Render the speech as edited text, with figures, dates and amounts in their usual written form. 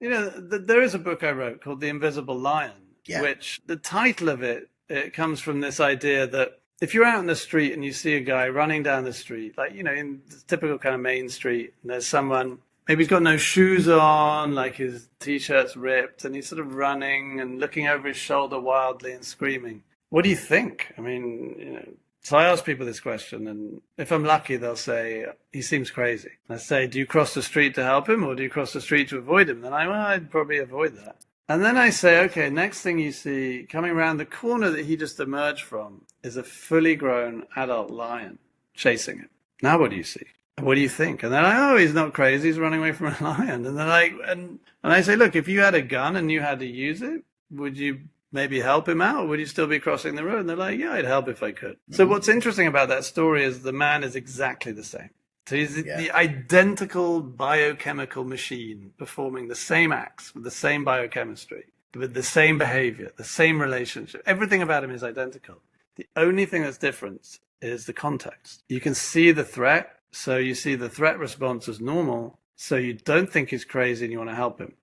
There is a book I wrote called The Invisible Lion, Yeah. which the title of it comes from this idea that if you're out in the street and you see a guy running down the street, like, in the typical kind of main street, and there's someone, maybe he's got no shoes on, like his t-shirt's ripped, and he's sort of running and looking over his shoulder wildly and screaming. What do you think? I mean, so I ask people this question, and if I'm lucky, they'll say, he seems crazy. I say, do you cross the street to help him, or do you cross the street to avoid him? Then I'd probably avoid that. And then I say, okay, next thing you see, coming around the corner that he just emerged from is a fully grown adult lion chasing him. Now what do you see? What do you think? And they're like, oh, he's not crazy, he's running away from a lion. And they're like, and I say, look, if you had a gun and you had to use it, would you maybe help him out, or would you still be crossing the road? And they're like, yeah, I'd help if I could. So what's interesting about that story is the man is exactly the same. So he's the identical biochemical machine performing the same acts with the same biochemistry, with the same behavior, the same relationship. Everything about him is identical. The only thing that's different is the context. You can see the threat, so you see the threat response as normal, so you don't think he's crazy and you want to help him.